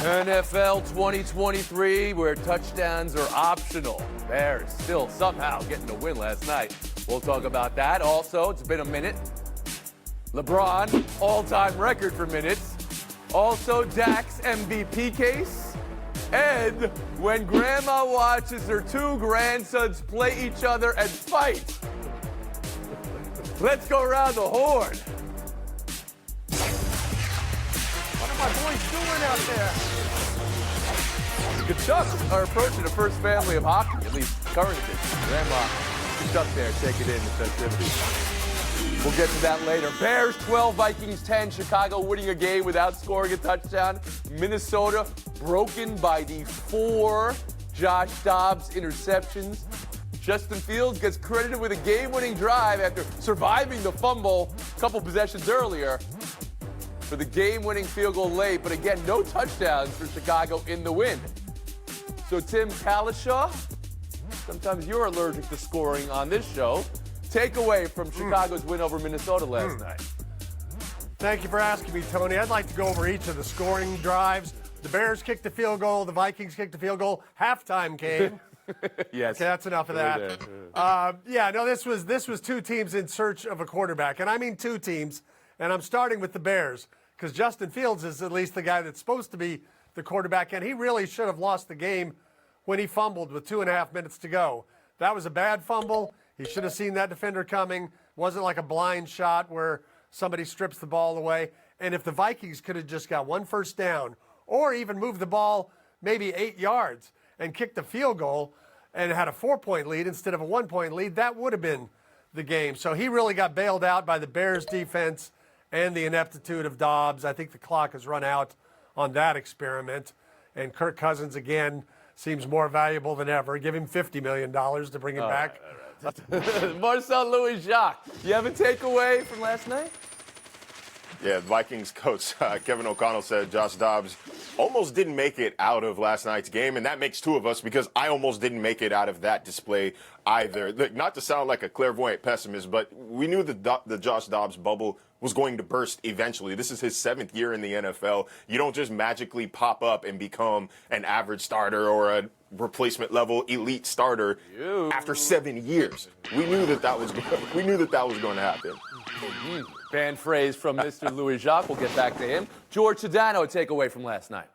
NFL 2023, where touchdowns are optional. Bears still somehow getting a win last night. We'll talk about that. Also, it's been a minute. LeBron, all-time record for minutes. Also, Dak's MVP case. And when grandma watches her two grandsons play each other and fight. Let's go around the horn. What are my boys doing out there? The Chucks are approaching the first family of hockey, at least current edition. Grandma Chuck there taking in the festivities. We'll get to that later. Bears 12, Vikings 10. Chicago winning a game without scoring a touchdown. Minnesota broken by the 4 Josh Dobbs interceptions. Justin Fields gets credited with a game-winning drive after surviving the fumble a couple possessions earlier for the game-winning field goal late. But again, no touchdowns for Chicago in the win. So Tim Kalishaw, sometimes you're allergic to scoring on this show. Takeaway from Chicago's win over Minnesota last night. Thank you for asking me, Tony. I'd like to go over each of the scoring drives. The Bears kicked the field goal. The Vikings kicked the field goal. Halftime came. Yes. Okay, that's enough of that. This was two teams in search of a quarterback. And I mean two teams. And I'm starting with the Bears because Justin Fields is at least the guy that's supposed to be the quarterback. And he really should have lost the game when he fumbled with 2.5 minutes to go. That was a bad fumble. He should have seen that defender coming. It wasn't like a blind shot where somebody strips the ball away. And if the Vikings could have just got one first down or even moved the ball maybe 8 yards and kicked the field goal and had a 4-point lead instead of a 1-point lead, that would have been the game. So he really got bailed out by the Bears defense and the ineptitude of Dobbs. I think the clock has run out on that experiment. And Kirk Cousins, again, seems more valuable than ever. Give him $50 million to bring him back. Marcel Louis-Jacques, you have a takeaway from last night? Yeah, Vikings coach Kevin O'Connell said Josh Dobbs almost didn't make it out of last night's game, and that makes two of us because I almost didn't make it out of that display either. Look, not to sound like a clairvoyant pessimist, but we knew the Josh Dobbs bubble was going to burst eventually. This is his 7th year in the NFL. You don't just magically pop up and become an average starter or a replacement level elite starter after 7 years. We knew that was going to happen. Fan phrase from Mr. Louis-Jacques. We'll get back to him. George Sedano, a takeaway from last night.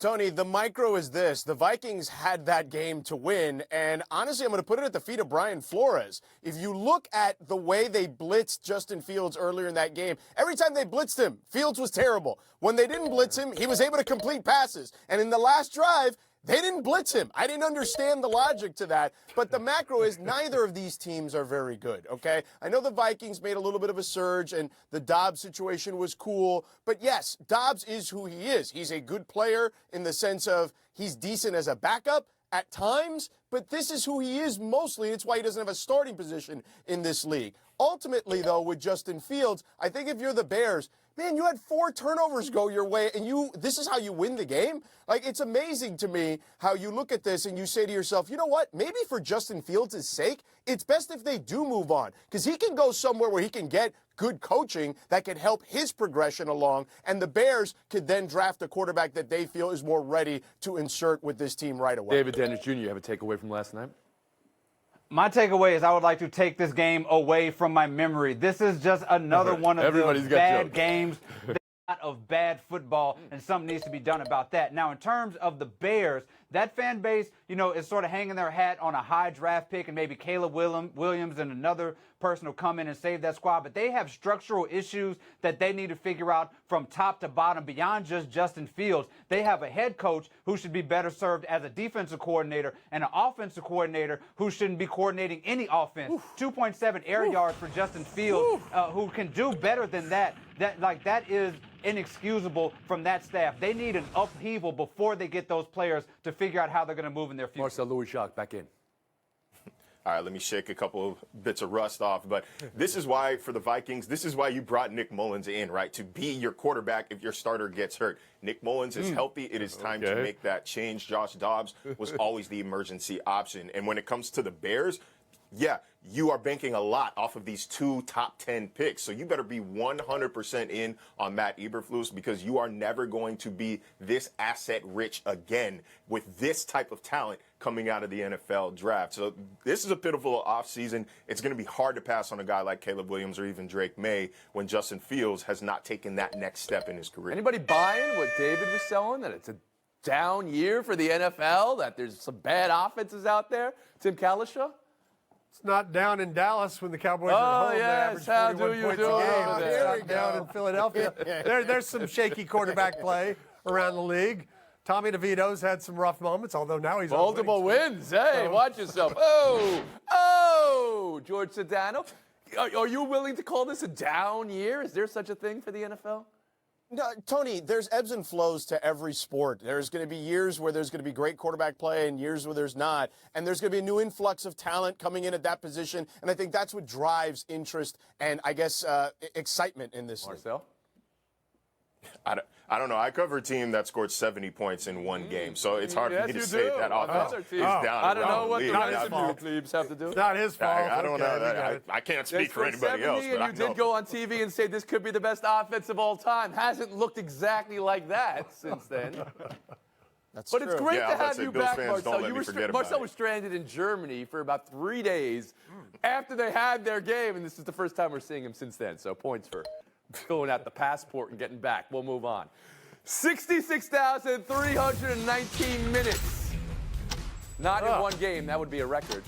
Tony, the micro is this. The Vikings had that game to win, and honestly, I'm going to put it at the feet of Brian Flores. If you look at the way they blitzed Justin Fields earlier in that game, every time they blitzed him, Fields was terrible. When they didn't blitz him, he was able to complete passes. And in the last drive, they didn't blitz him. I didn't understand the logic to that. But the macro is neither of these teams are very good, okay? I know the Vikings made a little bit of a surge, and the Dobbs situation was cool. But, yes, Dobbs is who he is. He's a good player in the sense of he's decent as a backup at times, but this is who he is mostly. It's why he doesn't have a starting position in this league. Ultimately, though, with Justin Fields, I think if you're the Bears, man, you had 4 turnovers go your way, and this is how you win the game? Like, it's amazing to me how you look at this and you say to yourself, you know what? Maybe for Justin Fields' sake, it's best if they do move on, because he can go somewhere where he can get good coaching that can help his progression along, and the Bears could then draft a quarterback that they feel is more ready to insert with this team right away. David Dennis Jr., you have a takeaway from last night? My takeaway is I would like to take this game away from my memory. This is just another one of those bad games. Of bad football, and something needs to be done about that. Now, in terms of the Bears, that fan base, is sort of hanging their hat on a high draft pick, and maybe Caleb Williams and another person will come in and save that squad. But they have structural issues that they need to figure out from top to bottom beyond just Justin Fields. They have a head coach who should be better served as a defensive coordinator and an offensive coordinator who shouldn't be coordinating any offense. 2.7 air yards for Justin Fields, who can do better than that. That is inexcusable from that staff. They need an upheaval before they get those players to figure out how they're going to move in their future. Marcel Louis-Jacques, back in. All right, let me shake a couple of bits of rust off. But this is why, for the Vikings, this is why you brought Nick Mullins in, right? To be your quarterback if your starter gets hurt. Nick Mullins is healthy. It is time to make that change. Josh Dobbs was always the emergency option. And when it comes to the Bears, yeah, you are banking a lot off of these 2 top 10 picks. So you better be 100% in on Matt Eberflus, because you are never going to be this asset rich again with this type of talent coming out of the NFL draft. So this is a pitiful offseason. It's going to be hard to pass on a guy like Caleb Williams or even Drake May when Justin Fields has not taken that next step in his career. Anybody buying what David was selling, that it's a down year for the NFL, that there's some bad offenses out there? Tim Kalishaw? It's not down in Dallas when the Cowboys are at home. Yes. They average How 41 do you points do a game. over It's there? not down in Philadelphia. There's some shaky quarterback play around the league. Tommy DeVito's had some rough moments, although now he's on Multiple winning wins. Hey, watch yourself. Oh, George Sedano. Are you willing to call this a down year? Is there such a thing for the NFL? No, Tony, there's ebbs and flows to every sport. There's going to be years where there's going to be great quarterback play and years where there's not. And there's going to be a new influx of talent coming in at that position. And I think that's what drives interest and, I guess, excitement in this league. Marcel? I don't know. I cover a team that scored 70 points in one game, so it's hard for me to say that offense is down. I don't know what the around rest the of league. you plebes have to do. It's not his fault. I don't know Okay, we got that. it. I can't They speak for scored anybody 70, else, but I and you know. did go on TV and say this could be the best offense of all time. Hasn't looked exactly like that since then. That's But true. it's great Yeah, I to was about have to say, you Bills back, fans, Marcel. don't let me forget about Marcel it. was stranded in Germany for about 3 days after they had their game, and this is the first time we're seeing him since then. So points for filling out the passport and getting back. We'll move on. 66,319 minutes. Not in one game. That would be a record.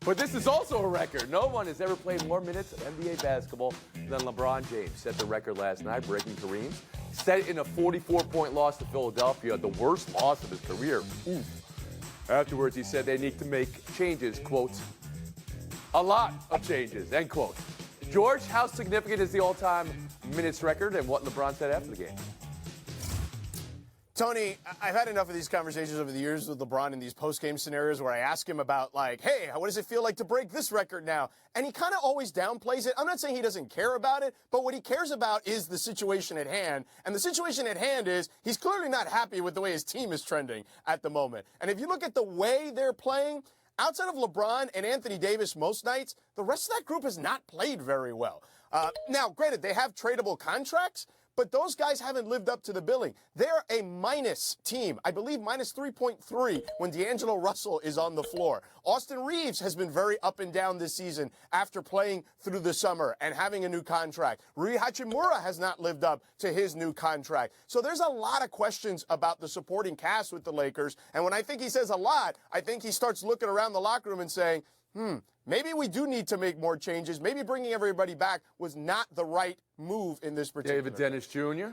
But this is also a record. No one has ever played more minutes of NBA basketball than LeBron James. Set the record last night, breaking Kareem's. Set it in a 44-point loss to Philadelphia, the worst loss of his career. Oof. Afterwards, he said they need to make changes, quote, a lot of changes, end quote. George, how significant is the all-time minutes record and what LeBron said after the game? Tony, I've had enough of these conversations over the years with LeBron in these post-game scenarios where I ask him about, like, hey, what does it feel like to break this record now? And he kind of always downplays it. I'm not saying he doesn't care about it, but what he cares about is the situation at hand. And the situation at hand is he's clearly not happy with the way his team is trending at the moment. And if you look at the way they're playing, outside of LeBron and Anthony Davis most nights, the rest of that group has not played very well. Now, granted, they have tradable contracts, but those guys haven't lived up to the billing. They're a minus team. I believe minus 3.3 when D'Angelo Russell is on the floor. Austin Reeves has been very up and down this season after playing through the summer and having a new contract. Rui Hachimura has not lived up to his new contract. So there's a lot of questions about the supporting cast with the Lakers. And when I think he says a lot, I think he starts looking around the locker room and saying, maybe we do need to make more changes. Maybe bringing everybody back was not the right move in this particular David Dennis Jr.?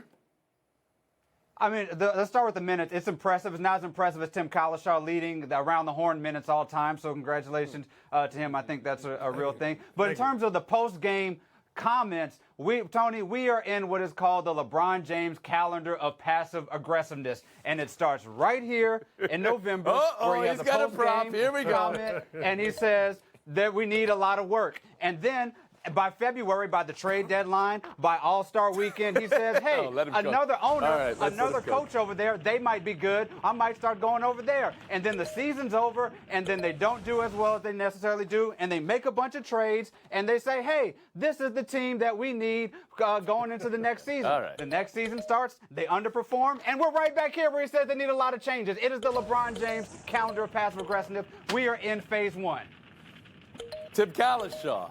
I mean, let's start with the minutes. It's impressive. It's not as impressive as Tim Kalishaw leading the around the horn minutes all time. So congratulations to him. I think that's a real thing. But in terms of the post-game comments, Tony, we are in what is called the LeBron James calendar of passive aggressiveness, and it starts right here in November, where he has he's got a prop. post-game Here we go. comment, and he says that we need a lot of work, and then by February, by the trade deadline, by All-Star Weekend, he says, hey, let him go. another owner, All right, let's another let him go. coach over there, they might be good. I might start going over there. And then the season's over, and then they don't do as well as they necessarily do, and they make a bunch of trades, and they say, hey, this is the team that we need going into the next season. All right. The next season starts, they underperform, and we're right back here where he says they need a lot of changes. It is the LeBron James calendar of passive aggressiveness. We are in phase one. Tim Kalishaw.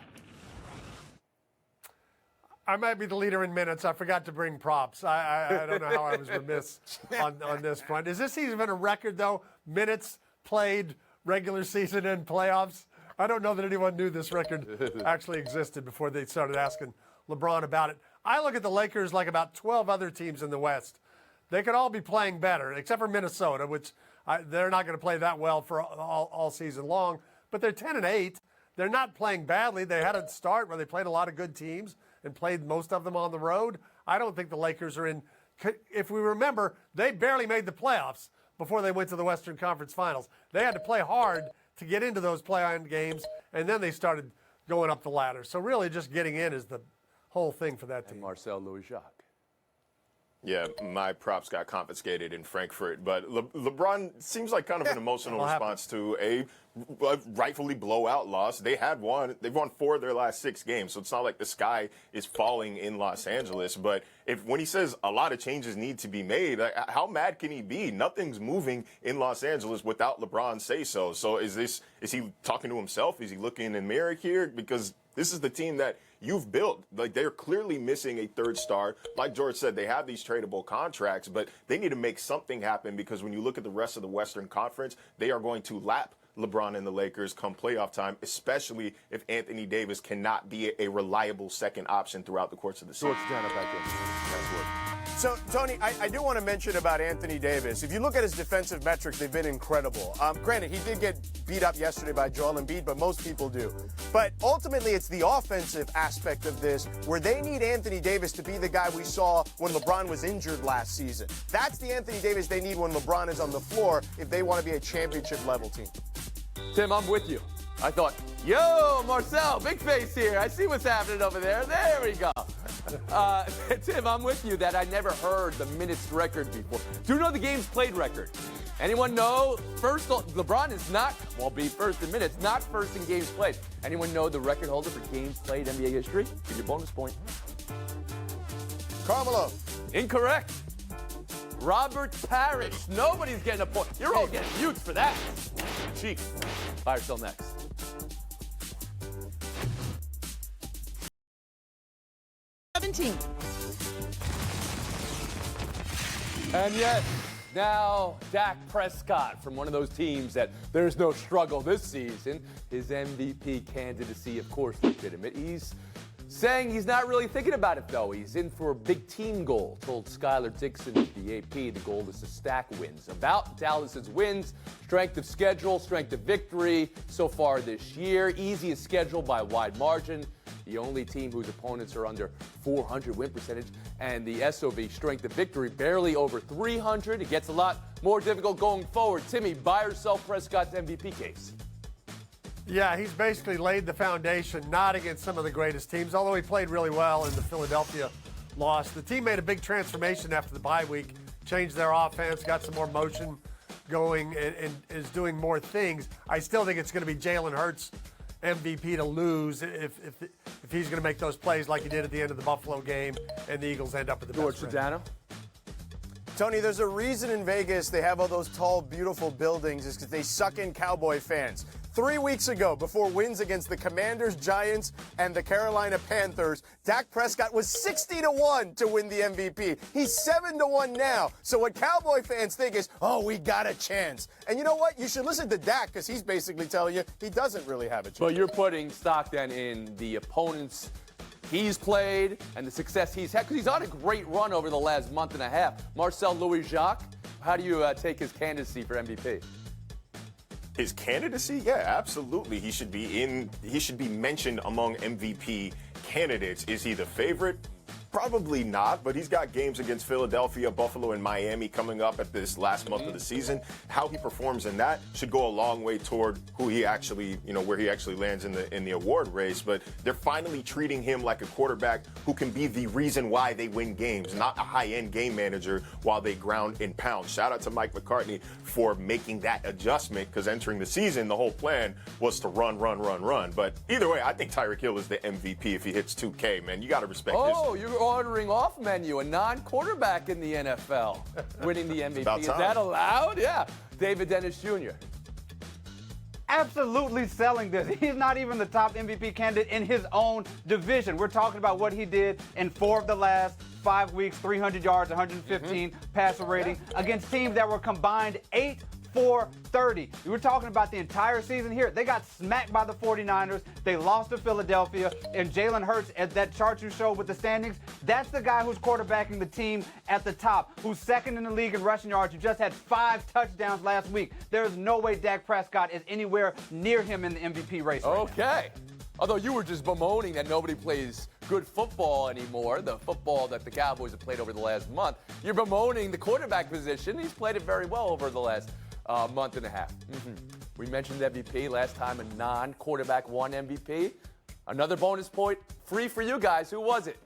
I might be the leader in minutes. I forgot to bring props. I don't know how I was remiss on this front. Is this even a record, though? Minutes played, regular season and playoffs? I don't know that anyone knew this record actually existed before they started asking LeBron about it. I look at the Lakers like about 12 other teams in the West. They could all be playing better, except for Minnesota, which they're not going to play that well for all season long. But they're 10-8. They're not playing badly. They had a start where they played a lot of good teams and played most of them on the road. I don't think the Lakers are in. If we remember, they barely made the playoffs before they went to the Western Conference Finals. They had to play hard to get into those play-in games, and then they started going up the ladder. So really just getting in is the whole thing for that team. Marcel Louis-Jacques. Yeah, my props got confiscated in Frankfurt, but LeBron seems like kind of an emotional response to a rightfully blowout loss. They've won 4 of their last 6 games, so it's not like the sky is falling in Los Angeles. But when he says a lot of changes need to be made, how mad can he be? Nothing's moving in Los Angeles without LeBron say so. So is he talking to himself? Is he looking in the mirror here? Because this is the team that you've built. Like, they're clearly missing a third star. Like George said, they have these tradable contracts, but they need to make something happen, because when you look at the rest of the Western Conference, they are going to lap LeBron and the Lakers come playoff time, especially if Anthony Davis cannot be a reliable second option throughout the course of the season. George down back in. That's what. So, Tony, I do want to mention about Anthony Davis. If you look at his defensive metrics, they've been incredible. Granted, he did get beat up yesterday by Joel Embiid, but most people do. But ultimately, it's the offensive aspect of this where they need Anthony Davis to be the guy we saw when LeBron was injured last season. That's the Anthony Davis they need when LeBron is on the floor if they want to be a championship-level team. Tim, I'm with you. I thought, yo, Marcel, big face here. I see what's happening over there. There we go. Tim, I'm with you that I never heard the minutes record before. Do you know the games played record? Anyone know? First, LeBron is not, well, be first in minutes, not first in games played. Anyone know the record holder for games played NBA history? Give you a bonus point. Carmelo. Incorrect. Robert Parrish. Nobody's getting a point. You're all getting mutes for that. Chief, fire still next. And yet, now Dak Prescott, from one of those teams that there's no struggle this season, his MVP candidacy, of course, legitimate. He's saying he's not really thinking about it, though. He's in for a big team goal, told Skylar Dixon of the AP. The goal is to stack wins. About Dallas's wins, strength of schedule, strength of victory so far this year. Easiest schedule by a wide margin. The only team whose opponents are under 400 win percentage. And the SOV, strength of victory, barely over 300. It gets a lot more difficult going forward. Timmy, buy or sell Prescott's MVP case? Yeah, he's basically laid the foundation, not against some of the greatest teams, although he played really well in the Philadelphia loss. The team made a big transformation after the bye week, changed their offense, got some more motion going, and is doing more things. I still think it's going to be Jalen Hurts' MVP to lose if he's going to make those plays like he did at the end of the Buffalo game and the Eagles end up with the George best Sedano? Tony, there's a reason in Vegas they have all those tall, beautiful buildings is because they suck in Cowboy fans. 3 weeks ago, before wins against the Commanders, Giants, and the Carolina Panthers, Dak Prescott was 60-1 to win the MVP. He's 7-1 now. So what Cowboy fans think is, oh, we got a chance. And you know what? You should listen to Dak because he's basically telling you he doesn't really have a chance. But you're putting stock then in the opponents he's played and the success he's had, because he's on a great run over the last month and a half. Marcel Louis-Jacques, how do you take his candidacy for MVP? His candidacy? Yeah, absolutely. He should be mentioned among MVP candidates. Is he the favorite? Probably not, but he's got games against Philadelphia, Buffalo, and Miami coming up at this last month of the season. How he performs in that should go a long way toward who he actually, where he actually lands in the award race. But they're finally treating him like a quarterback who can be the reason why they win games, not a high-end game manager while they ground and pound. Shout out to Mike McCartney for making that adjustment, because entering the season, the whole plan was to run. But either way, I think Tyreek Hill is the MVP if he hits 2K, man. You got to respect his. You're ordering off menu, a non-quarterback in the NFL winning the MVP. Is that allowed? Yeah. David Dennis Jr. Absolutely selling this. He's not even the top MVP candidate in his own division. We're talking about what he did in 4 of the last 5 weeks, 300 yards, 115 passer rating against teams that were combined 8-4-30. We were talking about the entire season here. They got smacked by the 49ers. They lost to Philadelphia. And Jalen Hurts, at that chart you showed with the standings, that's the guy who's quarterbacking the team at the top, who's second in the league in rushing yards, who just had 5 touchdowns last week. There's no way Dak Prescott is anywhere near him in the MVP race right now. Although you were just bemoaning that nobody plays good football anymore, the football that the Cowboys have played over the last month. You're bemoaning the quarterback position. He's played it very well over the last month and a half. We mentioned MVP last time, a non-quarterback won MVP. Another bonus point, free for you guys. Who was it?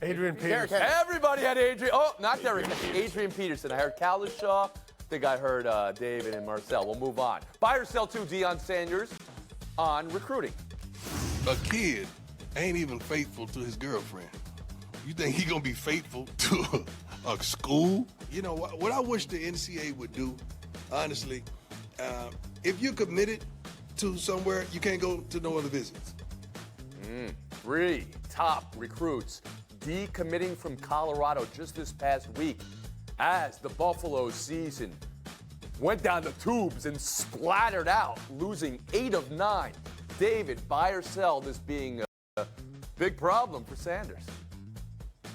Adrian Peterson. Everybody had Adrian. Oh, not Derrick. Adrian Peterson. I heard Kalishaw. think I heard David and Marcel. We'll move on. Buy or sell to Deion Sanders on recruiting. A kid ain't even faithful to his girlfriend. You think he gonna be faithful to a school? You know, what I wish the NCAA would do, honestly, if you're committed to somewhere, you can't go to no other visits. 3 top recruits decommitting from Colorado just this past week as the Buffalo season went down the tubes and splattered out, losing 8 of 9. David, buy or sell this being a big problem for Sanders?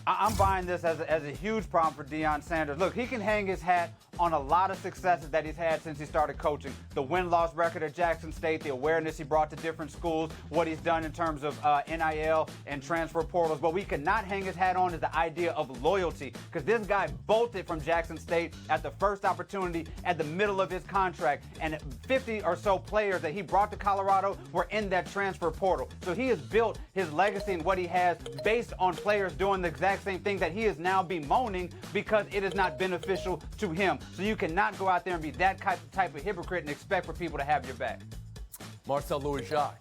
I'm buying this as a huge problem for Deion Sanders. Look, he can hang his hat on a lot of successes that he's had since he started coaching. The win-loss record at Jackson State, the awareness he brought to different schools, what he's done in terms of NIL and transfer portals. What we cannot hang his hat on is the idea of loyalty, because this guy bolted from Jackson State at the first opportunity at the middle of his contract, and 50 or so players that he brought to Colorado were in that transfer portal. So he has built his legacy and what he has based on players doing the exact same thing that he is now bemoaning because it is not beneficial to him. So you cannot go out there and be that type of hypocrite and expect for people to have your back. Marcel Louis-Jacques.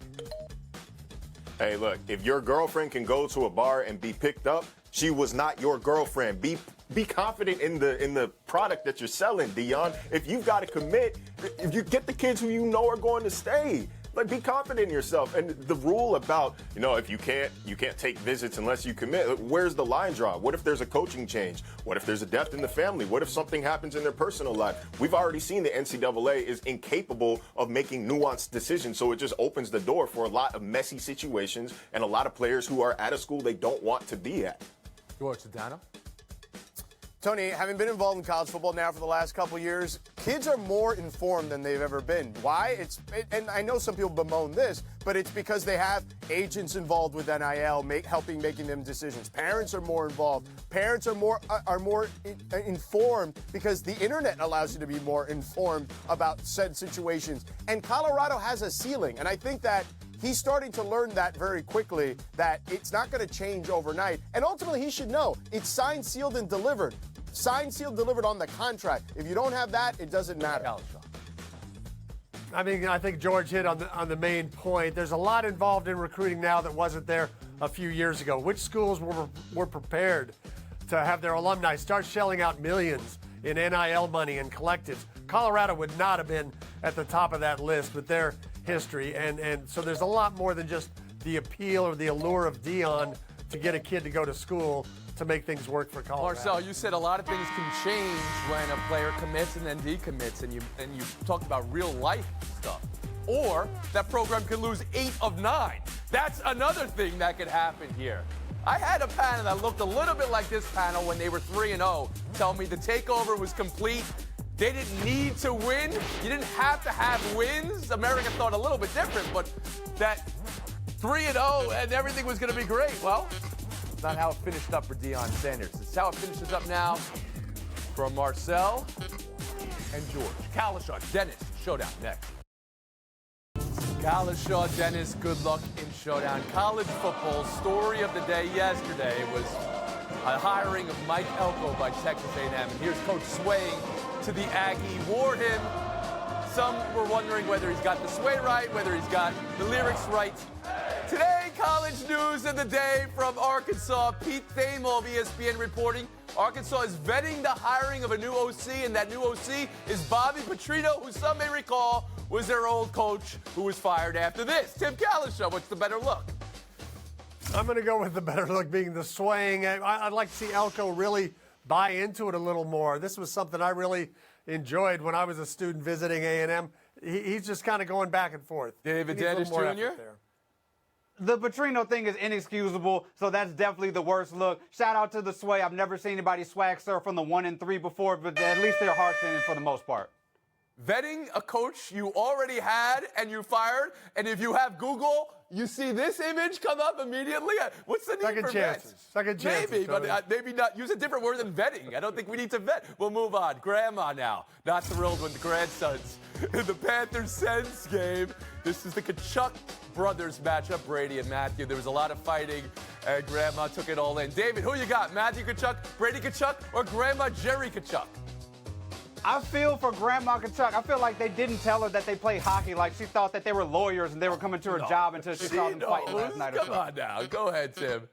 Hey, look, if your girlfriend can go to a bar and be picked up, she was not your girlfriend. Be confident in the product that you're selling, Deion. If you've got to commit, if you get the kids who you know are going to stay. Like, be confident in yourself. And the rule about, if you can't take visits unless you commit, where's the line draw? What if there's a coaching change? What if there's a death in the family? What if something happens in their personal life? We've already seen the NCAA is incapable of making nuanced decisions, so it just opens the door for a lot of messy situations and a lot of players who are at a school they don't want to be at. George Sedano. Tony, having been involved in college football now for the last couple of years, kids are more informed than they've ever been. Why? And I know some people bemoan this, but it's because they have agents involved with NIL, making them decisions. Parents are more involved. Parents are more informed because the internet allows you to be more informed about said situations. And Colorado has a ceiling, and I think that he's starting to learn that very quickly, that it's not going to change overnight. And ultimately, he should know it's signed, sealed, and delivered. Signed, sealed, delivered on the contract. If you don't have that, it doesn't matter. I mean, I think George hit on the main point. There's a lot involved in recruiting now that wasn't there a few years ago. Which schools were prepared to have their alumni start shelling out millions in NIL money and collectives? Colorado would not have been at the top of that list with their history. And so there's a lot more than just the appeal or the allure of Deion to get a kid to go to school to make things work for Colorado. Marcel, you said a lot of things can change when a player commits and then decommits, and you talked about real life stuff. Or that program could lose 8 of 9. That's another thing that could happen here. I had a panel that looked a little bit like this panel when they were 3-0 tell me the takeover was complete. They didn't need to win. You didn't have to have wins. America thought a little bit different, but that 3-0 and everything was going to be great. Well, it's not how it finished up for Deion Sanders. It's how it finishes up now for Marcel and George. Kalishaw, Dennis, showdown next. Kalishaw, Dennis, good luck in showdown. College football story of the day yesterday was a hiring of Mike Elko by Texas A&M. And here's Coach swaying to the Aggie War hymn. Some were wondering whether he's got the sway right, whether he's got the lyrics right. Today, college news of the day from Arkansas. Pete Thamel of ESPN reporting Arkansas is vetting the hiring of a new OC, and that new OC is Bobby Petrino, who some may recall was their old coach who was fired after this. Tim Kalishaw, what's the better look? I'm going to go with the better look being the swaying. I'd like to see Elko really buy into it a little more. This was something I really enjoyed when I was a student visiting A&M. He's just kind of going back and forth. David Dennis Jr.? The Petrino thing is inexcusable, so that's definitely the worst look. Shout out to the sway. I've never seen anybody swag surf on the 1 and 3 before, but at least they're hard sending for the most part. Vetting a coach you already had and you fired, and if you have Google, you see this image come up immediately. What's the need for vets? Second chances. Maybe, but maybe not. Use a different word than vetting. I don't think we need to vet. We'll move on. Grandma now. Not thrilled with the grandsons in the Panthers-Sens game. This is the Kachuk brothers matchup, Brady and Matthew. There was a lot of fighting, and Grandma took it all in. David, who you got? Matthew Kachuk, Brady Kachuk, or Grandma Jerry Kachuk? I feel for Grandma Kachuk. I feel like they didn't tell her that they play hockey. Like she thought that they were lawyers and they were coming to her job until she saw them fighting last night. Come on now. Go ahead, Tim.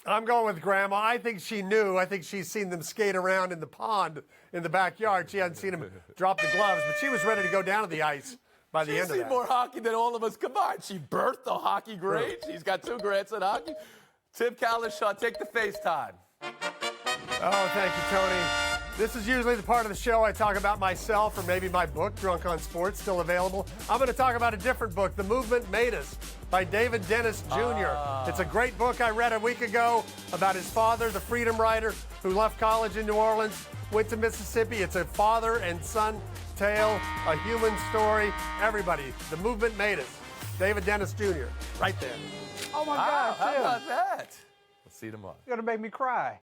I'm going with Grandma. I think she knew. I think she's seen them skate around in the pond in the backyard. She hadn't seen them drop the gloves, but she was ready to go down to the ice by the end of that. She's seen more hockey than all of us combined. She birthed a hockey great. She's got 2 grants in hockey. Tim Cowlishaw, take the FaceTime. Oh, thank you, Tony. This is usually the part of the show I talk about myself or maybe my book, Drunk on Sports, still available. I'm going to talk about a different book, The Movement Made Us, by David Dennis Jr. It's a great book I read a week ago about his father, the freedom rider, who left college in New Orleans, went to Mississippi. It's a father and son tale, a human story. Everybody, The Movement Made Us. David Dennis Jr. right there. Oh, my God, How Tim. about that? We'll see you tomorrow. You're going to make me cry.